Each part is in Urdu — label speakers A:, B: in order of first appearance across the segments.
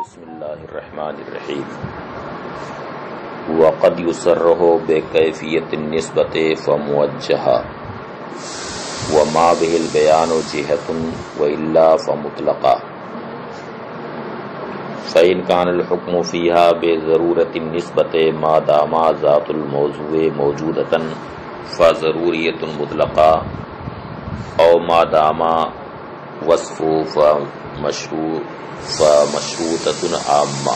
A: بسم اللہ الرحمن الرحیم وقد يصرح بكيفية النسبة فموجهة وما به البيان جهة وإلا فمطلقة فإن كان الحكم فيها بضرورة النسبة ما دام ذات الموضوع موجودة فضرورية مطلقة أو ما دام وصفه فمشروطة عامة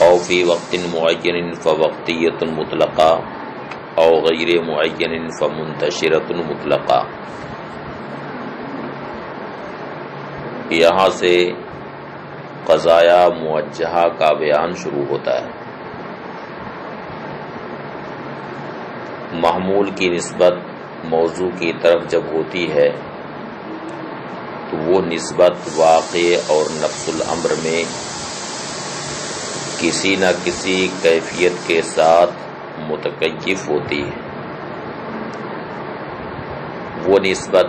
A: أو في وقت معين فوقتية مطلقة أو غير معين فمنتشرة مطلقة۔ یہاں سے قضایا موجہہ کا بیان شروع ہوتا ہے۔ محمول کی نسبت موضوع کی طرف جب ہوتی ہے تو وہ نسبت واقع اور نفس الامر میں کسی نہ کسی کیفیت کے ساتھ متکیف ہوتی ہے۔ وہ نسبت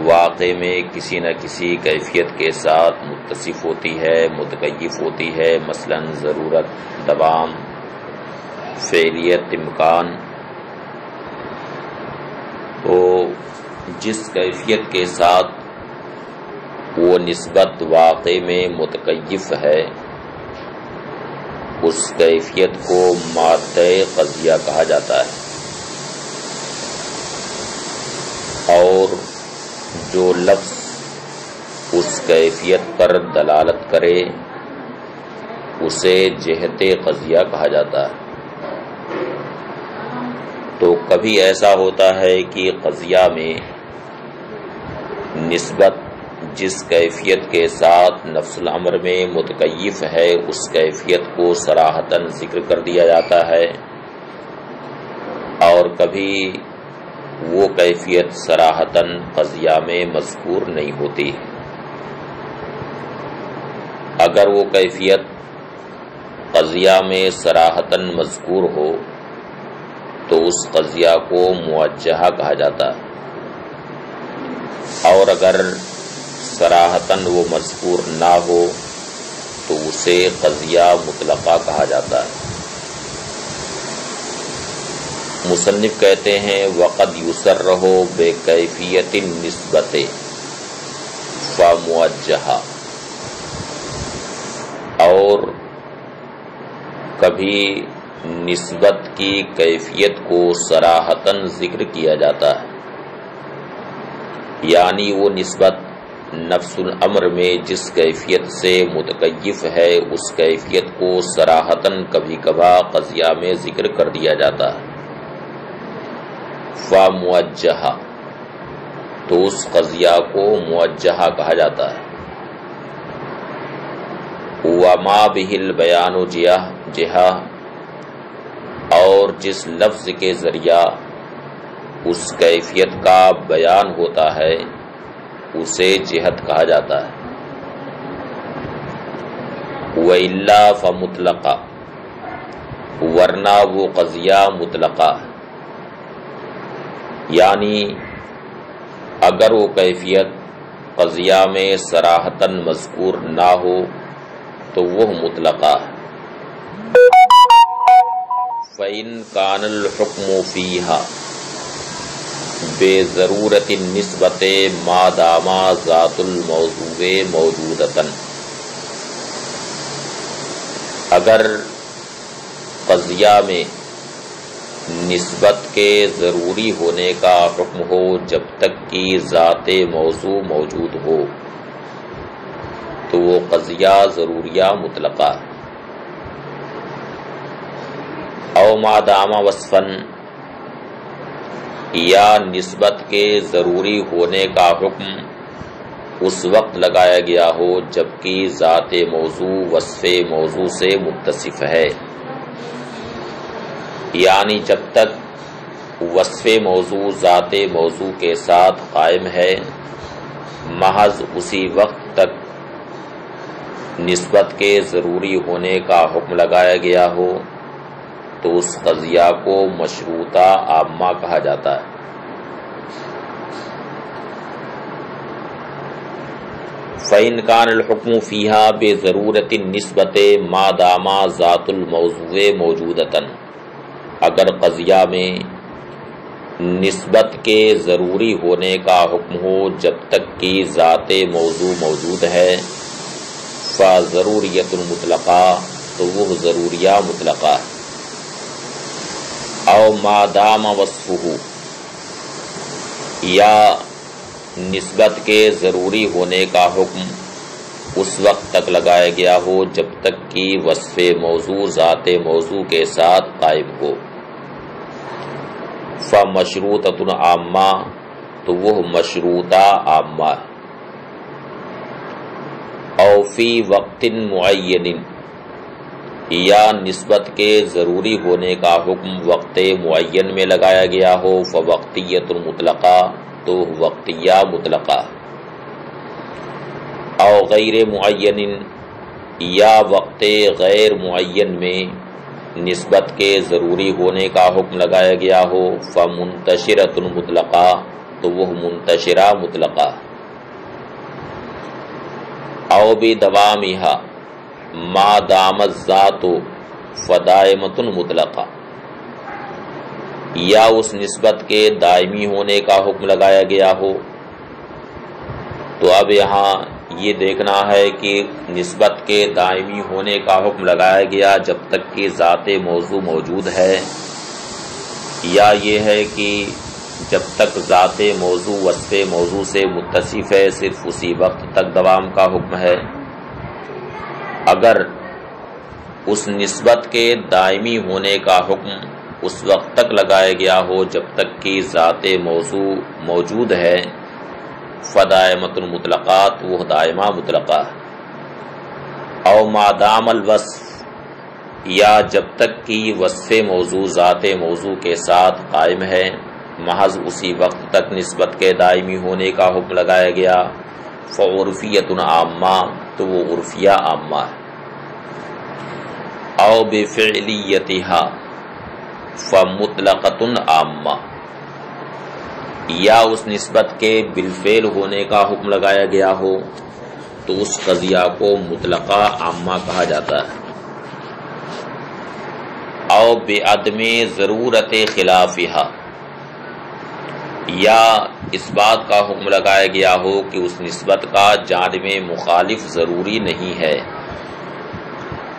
A: واقع میں کسی نہ کسی کیفیت کے ساتھ متصف ہوتی ہے، متکیف ہوتی ہے، مثلا ضرورت، دوام، فعلیت، امکان۔ تو جس کیفیت کے ساتھ وہ نسبت واقع میں متکیف ہے اس کیفیت کو مادہ قضیہ کہا جاتا ہے، اور جو لفظ اس کیفیت پر دلالت کرے اسے جہت قضیہ کہا جاتا ہے۔ تو کبھی ایسا ہوتا ہے کہ قضیہ میں نسبت جس کیفیت کے ساتھ نفس الامر میں متکیف ہے اس کیفیت کو صراحتاً ذکر کر دیا جاتا ہے، اور کبھی وہ کیفیت صراحتاً قضیہ میں مذکور نہیں ہوتی۔ اگر وہ کیفیت قضیہ میں صراحتاً مذکور ہو تو اس قضیہ کو موجہہ کہا جاتا ہے، اور اگر صراحتاً وہ مذکور نہ ہو تو اسے قضیہ مطلقہ کہا جاتا ہے۔ مصنف کہتے ہیں وقد یصرح بکیفیت النسبۃ فموجہہ، اور کبھی نسبت کی کیفیت کو صراحتاً ذکر کیا جاتا ہے، یعنی وہ نسبت نفس الامر میں جس کیفیت سے متکیف ہے اس کیفیت کو صراحتاً کبھی کبھار قضیہ میں ذکر کر دیا جاتا ہے۔ فموجہہ، تو اس قضیہ کو موجہہ کہا جاتا ہے۔ وما بہ البیان جہہ، اور جس لفظ کے ذریعہ اس کیفیت کا بیان ہوتا ہے اسے جہت کہا جاتا ہے۔ وَإِلَّا فَمُطْلَقَةٌ، ورنہ وہ قضیہ مطلقہ ہے، یعنی اگر وہ کیفیت قضیہ میں صراحتاً مذکور نہ ہو تو وہ مطلقہ ہے۔ فَإِن كَانَ الْحُكْمُ فِيهَا بِضَرُورَةِ النِّسْبَةِ مَا دَامَ ذَاتُ الْمَوْضُوعِ مَوْجُودَةً، اگر قضیہ میں نسبت کے ضروری ہونے کا حکم ہو جب تک کہ ذات موضوع موجود ہو تو وہ قضیہ ضروریہ مطلقہ ہے۔ او ما دام وصفاً، یا نسبت کے ضروری ہونے کا حکم اس وقت لگایا گیا ہو جبکہ ذات موضوع وصف موضوع سے متصف ہے، یعنی جب تک وصف موضوع ذات موضوع کے ساتھ قائم ہے محض اسی وقت تک نسبت کے ضروری ہونے کا حکم لگایا گیا ہو تو اس قضیہ کو مشروطہ عامہ کہا جاتا ہے۔ فَإِنْ كَانَ الْحُكْمُ فِيهَا بِضَرُورَةِ النِّسْبَةِ مَا دَامَ ذَاتُ الْمَوْضُوعِ مَوْجُودَةً، اگر قضیہ میں نسبت کے ضروری ہونے کا حکم ہو جب تک کہ ذات موضوع موجود ہے، فَضَرُورِيَّةٌ مُطْلَقَةٌ، تو وہ ضروریہ مطلقہ ہے، او ما دام وصفہ، یا نسبت کے ضروری ہونے کا حکم اس وقت تک لگایا گیا ہو جب تک کہ وصف موضوع ذات موضوع کے ساتھ قائم ہو، فمشروطۃ عامہ، تو وہ مشروطہ عامہ ہے، او فی وقت معین، یا نسبت کے ضروری ہونے کا حکم وقت معین میں لگایا گیا ہو، فوقتیۃ مطلقہ، تو وقتیہ مطلقہ، او غیر معین، یا وقت غیر معین میں نسبت کے ضروری ہونے کا حکم لگایا گیا ہو، فمنتشرۃ مطلقہ، تو وہ منتشرہ مطلقہ، او بدوامھا ما دام الذات فدائمۃ مطلقہ، یا اس نسبت کے دائمی ہونے کا حکم لگایا گیا ہو۔ تو اب یہاں یہ دیکھنا ہے کہ نسبت کے دائمی ہونے کا حکم لگایا گیا جب تک کہ ذات موضوع موجود ہے، یا یہ ہے کہ جب تک ذات موضوع وصف موضوع سے متصف ہے صرف اسی وقت تک دوام کا حکم ہے۔ اگر اس نسبت کے دائمی ہونے کا حکم اس وقت تک لگایا گیا ہو جب تک کہ ذات موضوع موجود ہے، فدائمۃ المطلقات، وہ دائمہ مطلقہ، او ما دام الوصف، یا جب تک کہ وصف موضوع ذات موضوع کے ساتھ قائم ہے، محض اسی وقت تک نسبت کے دائمی ہونے کا حکم لگایا گیا، فعرفیۃ عامہ، تو وہ عرفیہ عامہ ہے، او بفعلیتھا فمطلقۃ عامہ، یا اس نسبت کے بالفعل ہونے کا حکم لگایا گیا ہو تو اس قضیہ کو مطلقہ عامہ کہا جاتا ہے، او بعدم ضرورت خلافہا، یا اس بات کا حکم لگایا گیا ہو کہ اس نسبت کا جانب مخالف ضروری نہیں ہے،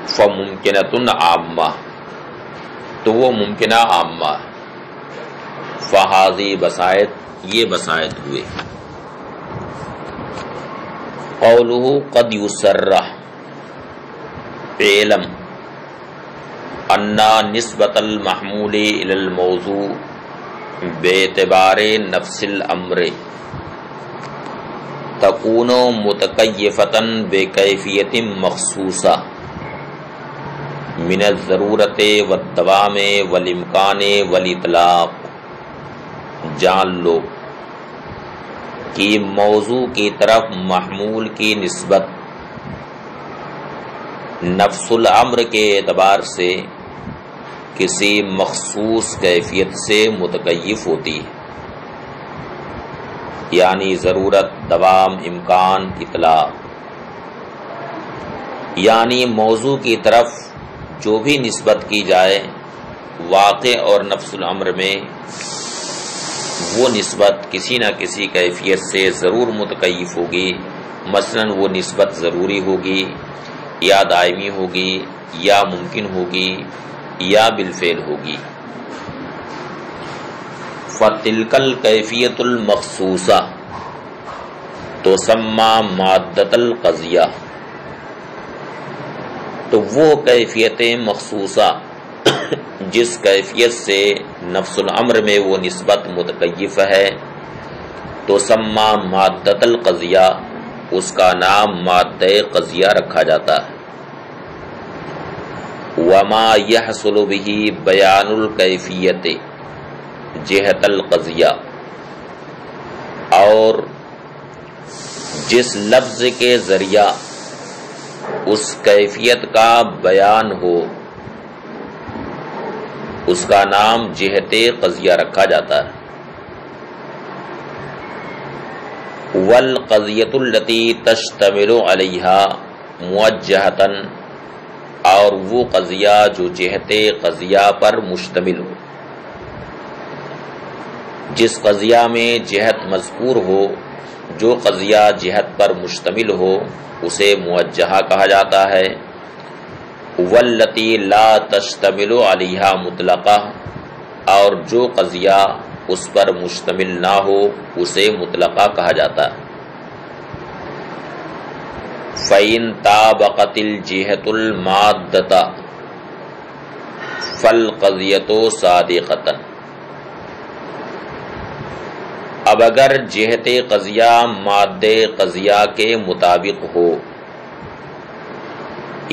A: فممکنۃ عامہ، تو وہ ممکنہ عامہ، فہذی بسائط، یہ بسائط ہوئے۔ قولہ قد یصرح علم ان نسبت المحمول الی الموضوع باعتبار نفس الامر تکون متکیفۃ بکیفیت مخصوصہ من الضرورت والدوام والامکان والاطلاق۔ جان لو کہ موضوع کی طرف محمول کی نسبت نفس الامر کے اعتبار سے کسی مخصوص کیفیت سے متکیف ہوتی ہے، یعنی ضرورت، دوام، امکان، اطلاق، یعنی موضوع کی طرف جو بھی نسبت کی جائے واقع اور نفس الامر میں وہ نسبت کسی نہ کسی کیفیت سے ضرور متکیف ہوگی، مثلا وہ نسبت ضروری ہوگی یا دائمی ہوگی یا ممکن ہوگی یا بالفعل ہوگی۔ فَتِلْكَ الْكَيْفِيَّةُ الْمَخْصُوصَةُ تُسَمَّى مَادَّةَ الْقَضِيَّةِ، تو وہ کیفیت مخصوصہ جس کیفیت سے نفس الامر میں وہ نسبت متکیف ہے، تُسَمَّى مَادَّةَ الْقَضِيَّةِ، اس کا نام مادہ قضیہ رکھا جاتا ہے۔ وَمَا يَحْصُلُ بِهِ بَيَانُ الْكَيْفِيَّةِ جِهَةَ الْقَضِيَّةِ، اور جس لفظ کے ذریعہ اس کیفیت کا بیان ہو اس کا نام جہت قضیہ رکھا جاتا ہے۔ والقضیۃ التی تشتمل علیہا موجہتاً، اور وہ قضیہ جو جہت قضیہ پر مشتمل ہو، جس قضیہ میں جہت مذکور ہو، جو قضیہ جہت پر مشتمل ہو اسے موجہہ کہا جاتا ہے۔ واللتی لا تشتمل علیہا مطلقہ، اور جو قضیہ اس پر مشتمل نہ ہو اسے مطلقہ کہا جاتا ہے۔ فَإِن طَابَقَتِ الْجِهَةُ الْمَادَّةَ فَالْقَضِيَّةُ صَادِقَةً، اب اگر جہت قضیہ مادے قضیہ کے مطابق ہو،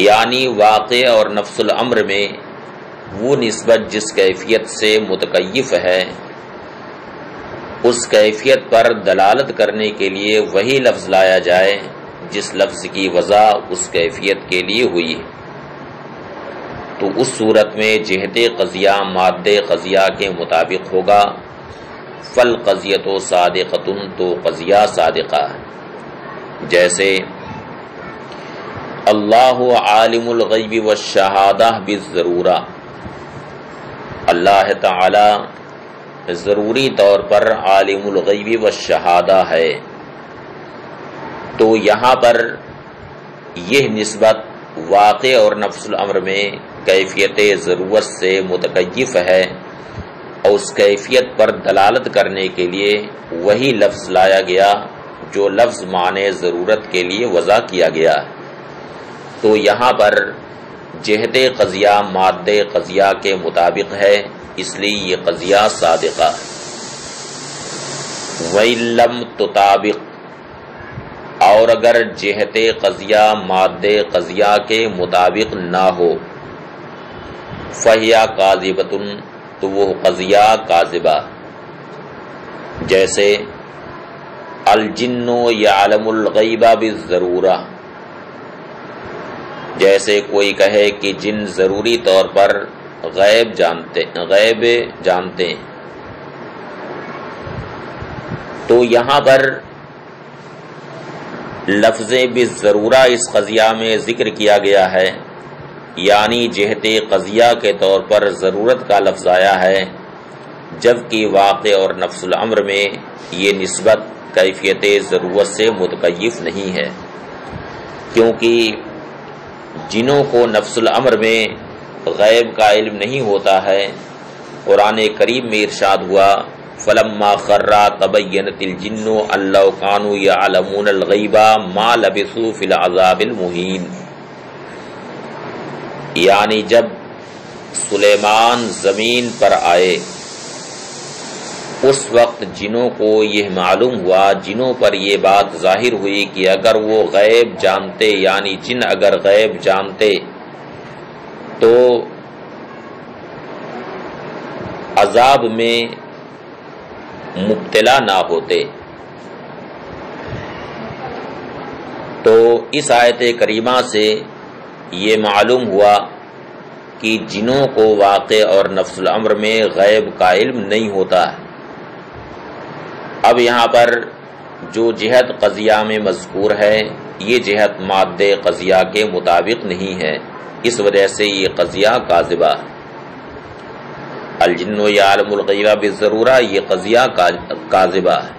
A: یعنی واقع اور نفس الامر میں وہ نسبت جس کیفیت سے متکیف ہے، اس کیفیت پر دلالت کرنے کے لیے وہی لفظ لایا جائے جس لفظ کی وضع اس کیفیت کے لیے ہوئی ہے، تو اس صورت میں جہت قضیہ مادے قضیہ کے مطابق ہوگا۔ فالقضیۃ صادقۃ، تو قضیہ صادقہ ہے۔ جیسے اللہ عالم الغیب والشہادہ بالضرورہ، اللہ تعالی ضروری طور پر عالم الغیب والشہادہ ہے، تو یہاں پر یہ نسبت واقع اور نفس الامر میں کیفیت ضرورت سے متکیف ہے، اور اس کیفیت پر دلالت کرنے کے لیے وہی لفظ لایا گیا جو لفظ معنی ضرورت کے لیے وضع کیا گیا، تو یہاں پر جہت قضیہ مادے قضیہ کے مطابق ہے، اس لیے یہ قضیہ صادقہ ہے۔ وَإِن لَّمْ تُطَابِقْ، اور اگر جہت قضیہ مادے قضیہ کے مطابق نہ ہو، فَهِيَ كَاذِبَةٌ، تو وہ قضیہ کاذبہ۔ جیسے الجن یعلم الغیب بالضرورہ، جیسے کوئی کہے کہ جن ضروری طور پر غیب جانتے ہیں، تو یہاں پر لفظ بالضرورہ اس قضیہ میں ذکر کیا گیا ہے، یعنی جہت قضیہ کے طور پر ضرورت کا لفظ آیا ہے، جبکہ واقع اور نفس الامر میں یہ نسبت کیفیت ضرورت سے متکیف نہیں ہے، کیونکہ جنوں کو نفس الامر میں غیب کا علم نہیں ہوتا ہے۔ قرآن کریم میں ارشاد ہوا فَلَمَّا خَرَّ تَبَيَّنَتِ الْجِنُّ أَن لَّوْ كَانُوا يَعْلَمُونَ الْغَيْبَ مَا لَبِثُوا فِي الْعَذَابِ الْمُهِينِ، یعنی جب سلیمان زمین پر آئے اس وقت جنوں کو یہ معلوم ہوا، جنوں پر یہ بات ظاہر ہوئی کہ اگر وہ غیب جانتے، یعنی جن اگر غیب جانتے تو عذاب میں مبتلا نہ ہوتے۔ تو اس آیت کریمہ سے یہ معلوم ہوا کہ جنوں کو واقع اور نفس الامر میں غیب کا علم نہیں ہوتا ہے۔ اب یہاں پر جو جہت قضیہ میں مذکور ہے یہ جہت مادے قضیہ کے مطابق نہیں ہے، اس وجہ سے یہ قضیہ کاذبہ ہے۔ الجن یعلم الغیب بالضرورہ، یہ قضیہ کاذبہ ہے۔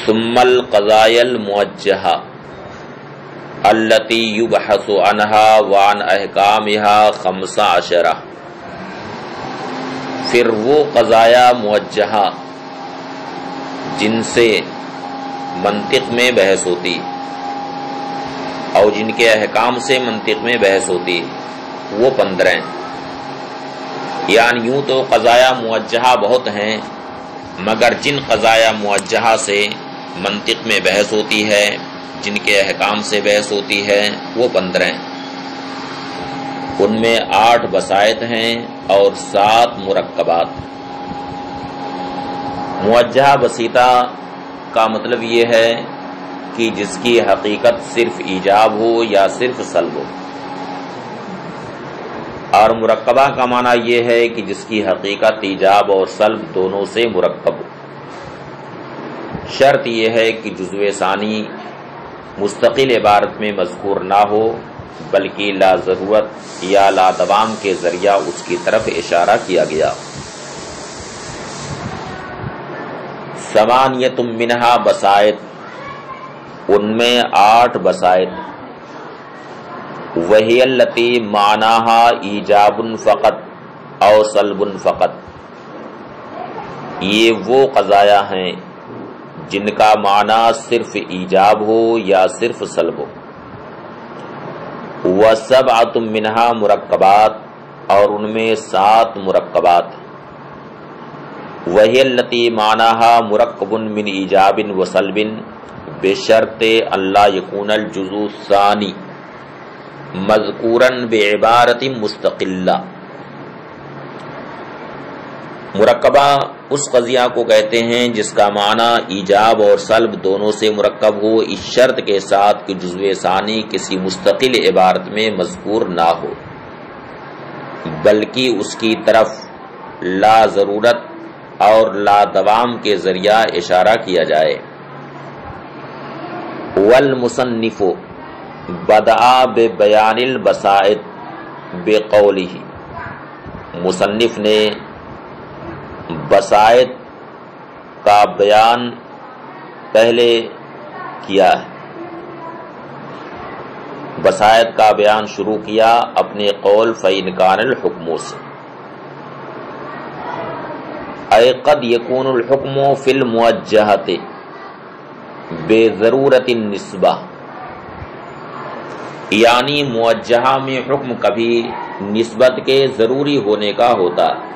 A: ثم القضایا الموجہہ التی یبحث عنہا وعن احکامہا 15، پھر وہ قضایا موجہہ جن سے منطق میں بحث ہوتی اور جن کے احکام سے منطق میں بحث ہوتی، وہ 15 ہیں۔ یعنی یوں تو قضایا موجہہ بہت ہیں، مگر جن قضایا موجہہ سے منطق میں بحث ہوتی ہے، جن کے احکام سے بحث ہوتی ہے، وہ 15 ہیں۔ ان میں 8 بسائط ہیں اور 7 مرکبات۔ موجہہ بسیطہ کا مطلب یہ ہے کہ جس کی حقیقت صرف ایجاب ہو یا صرف سلب ہو، اور مرکبہ کا معنی یہ ہے کہ جس کی حقیقت ایجاب اور سلب دونوں سے مرکب ہو۔ شرط یہ ہے کہ جزو ثانی مستقل عبارت میں مذکور نہ ہو بلکہ لا ضرورت یا لا دوام کے ذریعہ اس کی طرف اشارہ کیا گیا۔ ثمانیۃ منہا بسائط، ان میں 8 بسائط، وہی التی معناہا ایجاب فقط او سلب فقط، یہ وہ قضایا ہیں جن کا معنی صرف ایجاب ہو یا صرف سلب ہو۔ وسبعۃ منہا مرکبات، اور ان میں 7 مرکبات، وہی التی معناہا مرکب من ایجاب و سلب بشرط اللہ یکون الجزء الثانی مذکورا بعبارت مستقلہ۔ مرکبہ اس قضیہ کو کہتے ہیں جس کا معنی ایجاب اور سلب دونوں سے مرکب ہو، اس شرط کے ساتھ کہ جزو ثانی کسی مستقل عبارت میں مذکور نہ ہو بلکہ اس کی طرف لا ضرورت اور لا دوام کے ذریعہ اشارہ کیا جائے۔ والمصنف بدأ ببیان البسائط بقولہ، مصنف نے بسائط کا بیان پہلے کیا ہے، بسائط کا بیان شروع کیا اپنے قول فإن کان الحکم سے، اے قد یکون الحکم فی الموجہۃ بضرورت النسبہ، یعنی موجہہ میں حکم کبھی نسبت کے ضروری ہونے کا ہوتا ہے،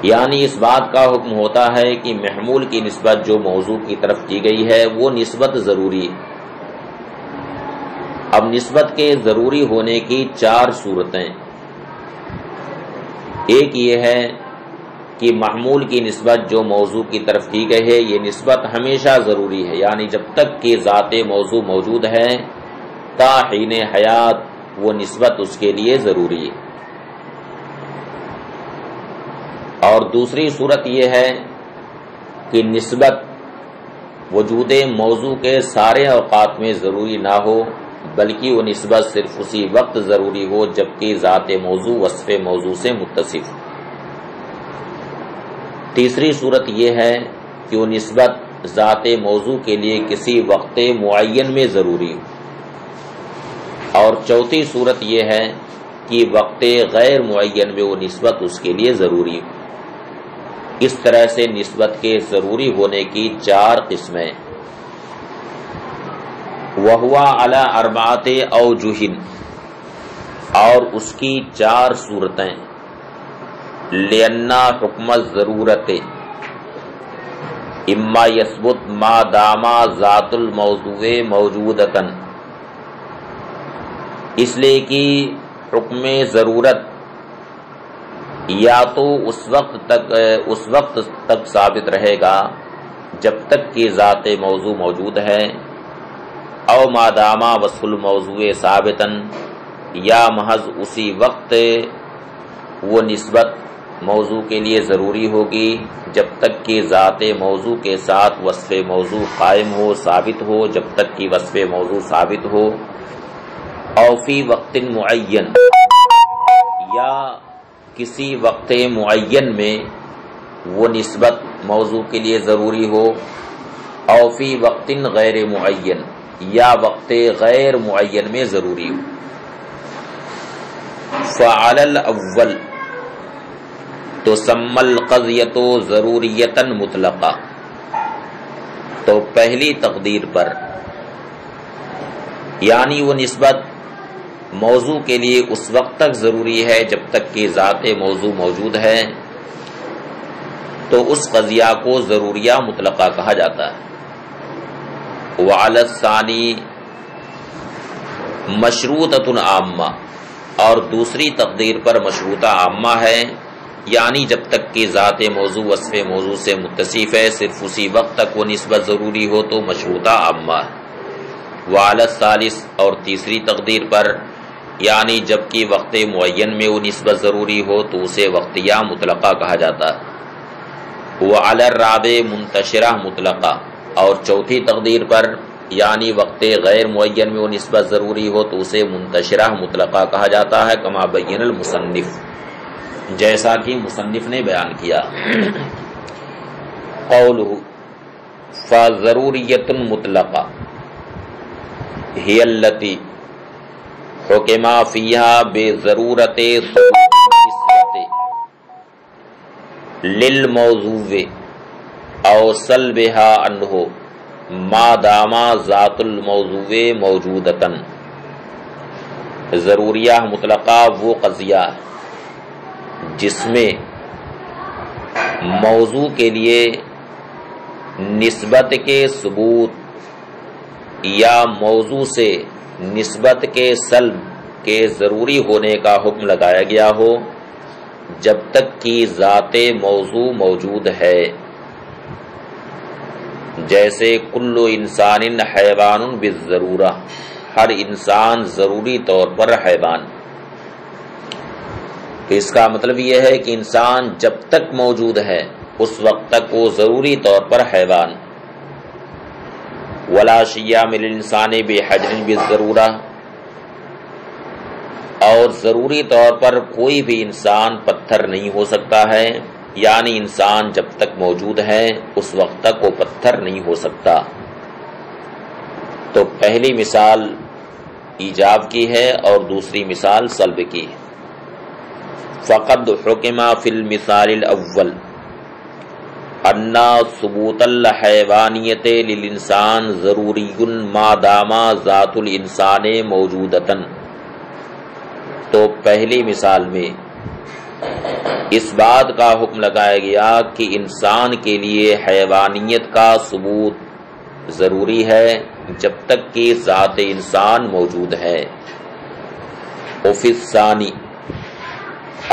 A: یعنی اس بات کا حکم ہوتا ہے کہ محمول کی نسبت جو موضوع کی طرف کی گئی ہے وہ نسبت ضروری ہے۔ اب نسبت کے ضروری ہونے کی 4 صورتیں، ایک یہ ہے کہ محمول کی نسبت جو موضوع کی طرف کی گئی ہے یہ نسبت ہمیشہ ضروری ہے، یعنی جب تک کہ ذات موضوع موجود ہے تا حین حیات وہ نسبت اس کے لیے ضروری ہے۔ اور دوسری صورت یہ ہے کہ نسبت وجود موضوع کے سارے اوقات میں ضروری نہ ہو بلکہ وہ نسبت صرف اسی وقت ضروری ہو جبکہ ذات موضوع وصف موضوع سے متصف۔ تیسری صورت یہ ہے کہ وہ نسبت ذات موضوع کے لیے کسی وقت معین میں ضروری ہو، اور چوتھی صورت یہ ہے کہ وقت غیر معین میں وہ نسبت اس کے لیے ضروری ہو۔ اس طرح سے نسبت کے ضروری ہونے کی 4 قسمیں، وَهُوَ عَلَى 4 أَوْجُهٍ، اور اس کی 4 صورتیں، لِأَنَّ حُکْمَ الضَّرُورَةِ اما یثبت ما دام ذات الموضوع موجودتاً، اس لیے کہ حکم ضرورت یا تو اس وقت تک ثابت رہے گا جب تک کہ ذات موضوع موجود ہے، او ما دام وصف الموضوع ثابتاً، یا محض اسی وقت وہ نسبت موضوع کے لیے ضروری ہوگی جب تک کہ ذات موضوع کے ساتھ وصف موضوع قائم ہو، ثابت ہو، جب تک کہ وصف موضوع ثابت ہو، او فی وقت معین، یا کسی وقت معین میں وہ نسبت موضوع کے لیے ضروری ہو، او فی وقت غیر معین، یا وقت غیر معین میں ضروری ہو۔ فعلی الاول تسمى القضیۃ ضروریۃ مطلقہ، تو پہلی تقدیر پر یعنی وہ نسبت موضوع کے لیے اس وقت تک ضروری ہے جب تک کہ ذات موضوع موجود ہے، تو اس قضیہ کو ضروریہ مطلقہ کہا جاتا ہے۔ وعلی الثانی مشروطۃ عامہ، اور دوسری تقدیر پر مشروطہ عامہ ہے، یعنی جب تک کہ ذات موضوع وصف موضوع سے متصف ہے صرف اسی وقت تک وہ نسبت ضروری ہو تو مشروطہ عامہ ہے۔ وعلی الثالث، اور تیسری تقدیر پر یعنی جب کہ وقت معین میں وہ نسبت ضروری ہو تو اسے وقتیہ مطلقہ کہا جاتا ہے۔ وعلی الرابع منتشرہ مطلقہ، اور چوتھی تقدیر پر یعنی وقت غیر معین میں وہ نسبت ضروری ہو تو اسے منتشرہ مطلقہ کہا جاتا ہے، کما بین المصنف، جیسا کہ مصنف نے بیان کیا۔ قولہ فضروریۃ مطلقہ ہی التی حکم فیہا بضرورت نسبت للموضوع او سلبها عنہ ما دام ذات الموضوع موجودتاً۔ ضروریہ مطلقہ وہ قضیہ جس میں موضوع کے لیے نسبت کے ثبوت یا موضوع سے نسبت کے سلب کے ضروری ہونے کا حکم لگایا گیا ہو جب تک کہ ذات موضوع موجود ہے، جیسے کل انسان حیوان بالضرورہ، ہر انسان ضروری طور پر حیوان۔ تو اس کا مطلب یہ ہے کہ انسان جب تک موجود ہے اس وقت تک وہ ضروری طور پر حیوان۔ ولا شیء من الانسان بحجر بالضرورہ، اور ضروری طور پر کوئی بھی انسان پتھر نہیں ہو سکتا ہے، یعنی انسان جب تک موجود ہے اس وقت تک وہ پتھر نہیں ہو سکتا۔ تو پہلی مثال ایجاب کی ہے اور دوسری مثال سلب کی۔ فقد حکم فی المثال الاول ان ثبوت الحیوانیت للانسان ضروری ما دام ذات الانسان موجودتاً۔ تو پہلی مثال میں اس بات کا حکم لگایا گیا کہ انسان کے لیے حیوانیت کا ثبوت ضروری ہے جب تک کہ ذات انسان موجود ہے۔ وفی الثانی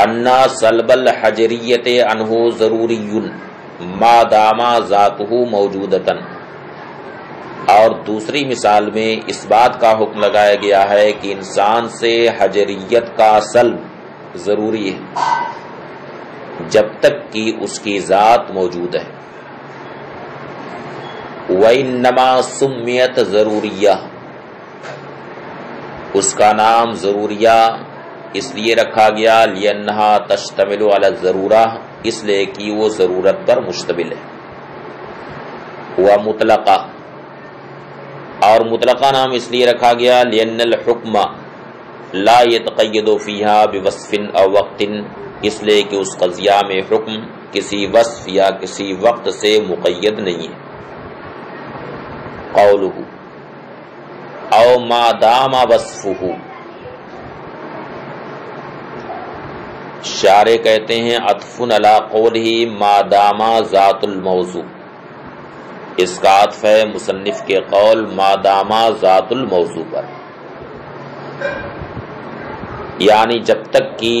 A: ان سلب الحجریت عنہ ضروری ما دام ذاتہ موجودتاً، اور دوسری مثال میں اس بات کا حکم لگایا گیا ہے کہ انسان سے حجریت کا سلب ضروری ہے جب تک کہ اس کی ذات موجود ہے۔ وَإِنَّمَا سُمِّيَتْ ضروریہ، اس کا نام ضروریہ اس لیے رکھا گیا لِأَنَّهَا تَشْتَمِلُ عَلَى الضرورہ، اس لیے کہ وہ ضرورت پر مشتمل ہے۔ وَمُطْلَقَةٌ، اور مطلقہ نام اس لیے رکھا گیا لِأَنَّ الْحُكْمَ لَا يَتَقَيَّدُ فِيهَا بِوَصْفٍ أَوْ وَقْتٍ، اس لیے کہ اس قضیہ میں حکم کسی وصف یا کسی وقت سے مقید نہیں ہے۔ قولہ او ما دام وصفہ، شارح کہتے ہیں عطف علی قولہ ما دام ذات الموضوع، اس کا عطف ہے مصنف کے قول ما دام ذات الموضوع پر، یعنی جب تک کہ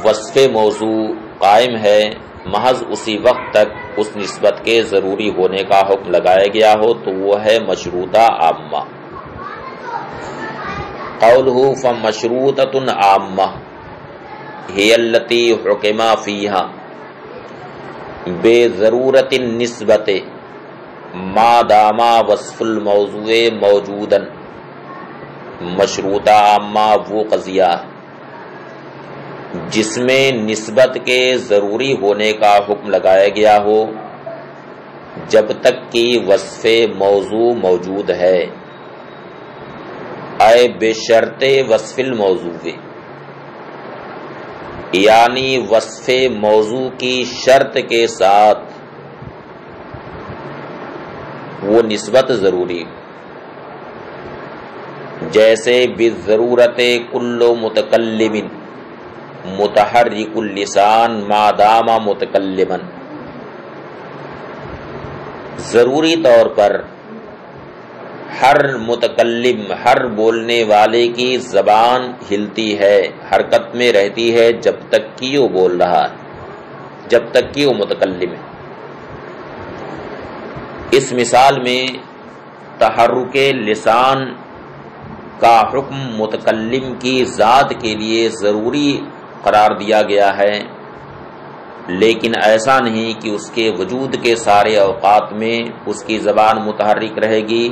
A: وصف موضوع قائم ہے محض اسی وقت تک اس نسبت کے ضروری ہونے کا حکم لگایا گیا ہو تو وہ ہے مشروطہ عامہ۔ قولہ فمشروطۃ عامہ ہی التی حکم فیہا بضرورت النسبت ما دام وصف الموضوع موجودا۔ مشروطہ عامہ وہ قضیہ جس میں نسبت کے ضروری ہونے کا حکم لگایا گیا ہو جب تک کہ وصف موضوع موجود ہے، اے بشرط وصف الموضوع، یعنی وصف موضوع کی شرط کے ساتھ وہ نسبت ضروری، جیسے بالضرورت کل متکلم متحرک اللسان ما دام متکلما، ضروری طور پر ہر متکلم، ہر بولنے والے کی زبان ہلتی ہے، حرکت میں رہتی ہے جب تک کہ وہ بول رہا ہے، جب تک کہ وہ متکلم ہے۔ اس مثال میں تحرک لسان کا حکم متکلم کی ذات کے لیے ضروری قرار دیا گیا ہے، لیکن ایسا نہیں کہ اس کے وجود کے سارے اوقات میں اس کی زبان متحرک رہے گی،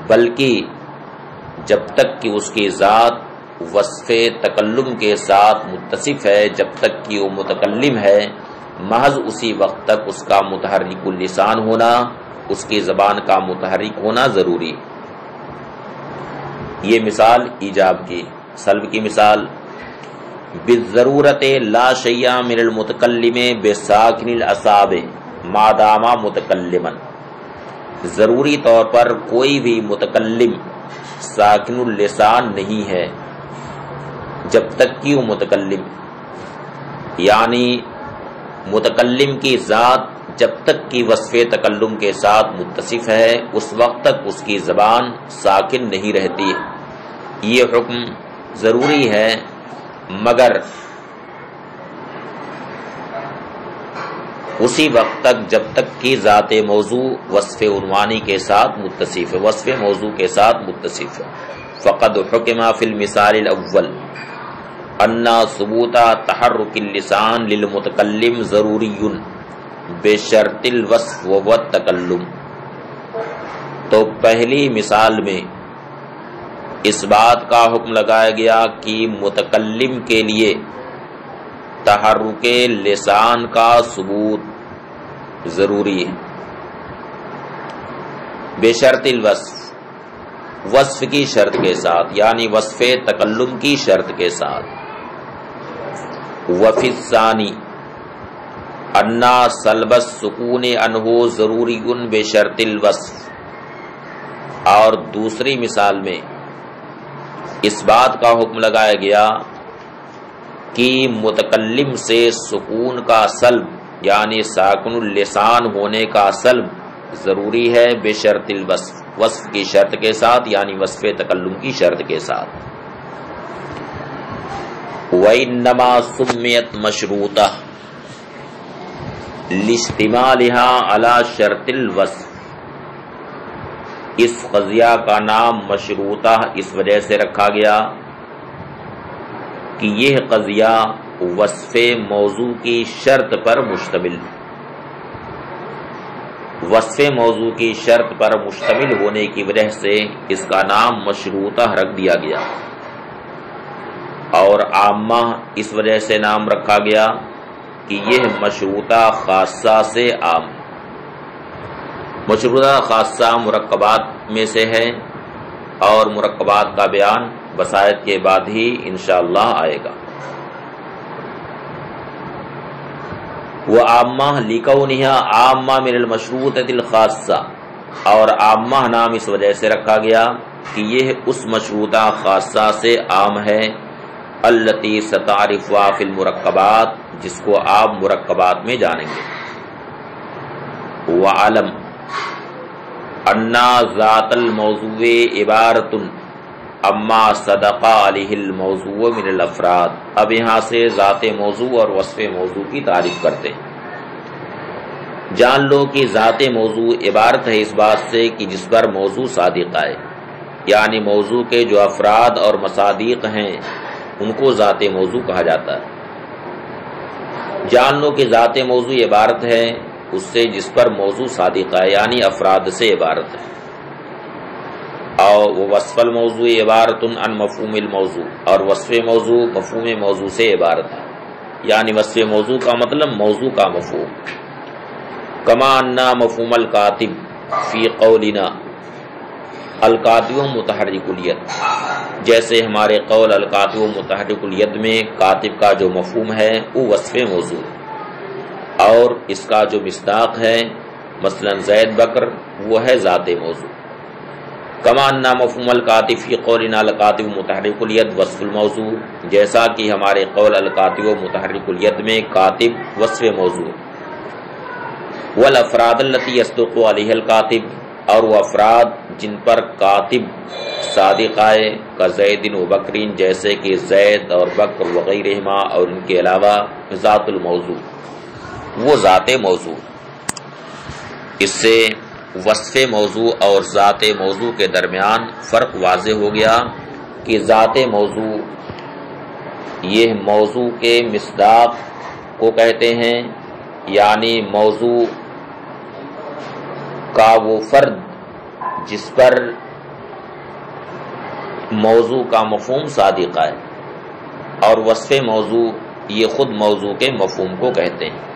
A: بلکہ جب تک کہ اس کی ذات وصف تکلم کے ساتھ متصف ہے، جب تک کہ وہ متکلم ہے، محض اسی وقت تک اس کا متحرک اللسان ہونا، اس کی زبان کا متحرک ہونا ضروری۔ یہ مثال ایجاب کی۔ سلب کی مثال بالضرورت لا شیء من المتکلم بساکن الاصابع ما دام متکلما، ضروری طور پر کوئی بھی متکلم ساکن اللسان نہیں ہے جب تک کہ وہ متکلم، یعنی متکلم کی ذات جب تک کہ وصف تکلم کے ساتھ متصف ہے اس وقت تک اس کی زبان ساکن نہیں رہتی۔ یہ حکم ضروری ہے، مگر اسی وقت تک جب تک کہ ذات موضوع وصف عنوانی کے ساتھ متصف ہے، وصف موضوع کے ساتھ متصف ہے۔ فقد حکم فی المثال الاول ان ثبوت تحرک اللسان للمتکلم ضروری بشرط الوصف والتکلم۔ تو پہلی مثال میں اس بات کا حکم لگایا گیا کہ متکلم کے لیے تحرک لسان کا ثبوت ضروری ہے بشرط الوصف، وصف کی شرط کے ساتھ، یعنی وصف تکلم کی شرط کے ساتھ۔ وفی الثانی ان سلب السکون عنہ ضروری بشرط الوصف، اور دوسری مثال میں اس بات کا حکم لگایا گیا کہ متکلم سے سکون کا سلب یعنی ساکن اللسان ہونے کا سلب ضروری ہے بشرط الوصف، وصف کی شرط کے ساتھ، یعنی وصف تکلم کی شرط کے ساتھ۔ وَإِنَّمَا سُمِّيَتْ مَشْرُوطَةً لِاشْتِمَالِهَا عَلَى شَرْطِ الْوَصْف، اس قضیہ کا نام مشروطہ اس وجہ سے رکھا گیا کہ یہ قضیہ وصف موضوع کی شرط پر مشتمل، وصف موضوع کی شرط پر مشتمل ہونے کی وجہ سے اس کا نام مشروطہ رکھ دیا گیا، اور عامہ اس وجہ سے نام رکھا گیا کہ یہ مشروطہ خاصہ سے عام۔ مشروطہ خاصہ مرکبات میں سے ہے، اور مرکبات کا بیان بسائط کے بعد ہی انشاءاللہ آئے گا۔ وہ عامہ لکونہا عامہ من المشروطۃ الخاصہ، اور عامہ نام اس وجہ سے رکھا گیا کہ یہ اس مشروطہ خاصہ سے عام ہے، التی ستعرفها فی المرکبات، جس کو آپ مرکبات میں جانیں گے۔ وعلم ان ذات الموضوع عبارت اما صدق علیہ الموضوع من الافراد۔ اب یہاں سے ذات موضوع اور وصف موضوع کی تعریف کرتے ہیں۔ جان لو کہ ذات موضوع عبارت ہے اس بات سے کہ جس پر موضوع صادق آئے، یعنی موضوع کے جو افراد اور مصادیق ہیں ان کو ذات موضوع کہا جاتا ہے۔ جان لو کہ ذات موضوع عبارت ہے اس سے جس پر موضوع صادق ہے، یعنی افراد سے عبارت ہے۔ اور وہ وصف الموضوع عبارت عن مفہوم الموضوع، اور وصف موضوع مفہوم موضوع سے عبارت ہے، یعنی وصف موضوع کا مطلب موضوع کا مفہوم۔ کما ان مفہوم الکاتب فی قولنا الکاتب متحرک الید، جیسے ہمارے قول الکاتب متحرک الید میں کاتب کا جو مفہوم ہے وہ وصف موضوع، اور اس کا جو مصداق ہے مثلا زید بکر وہ ہے ذات موضوع۔ کما ان مفہوم الکاتب فی قولنا الکاتب متحرک الید وصف الموضوع، جیسا کہ ہمارے قول الکاتب متحرک الید میں کاتب وصف موضوع۔ والافراد التی یصدق علیہ الکاتب، اور وہ افراد جن پر کاتب صادق آئے کا زید و بکرین، جیسے کہ زید اور بکر وغیرہما اور ان کے علاوہ ذات الموضوع، وہ ذات موضوع۔ اس سے وصف موضوع اور ذات موضوع کے درمیان فرق واضح ہو گیا کہ ذات موضوع یہ موضوع کے مصداق کو کہتے ہیں، یعنی موضوع کا وہ فرد جس پر موضوع کا مفہوم صادق ہے، اور وصف موضوع یہ خود موضوع کے مفہوم کو کہتے ہیں۔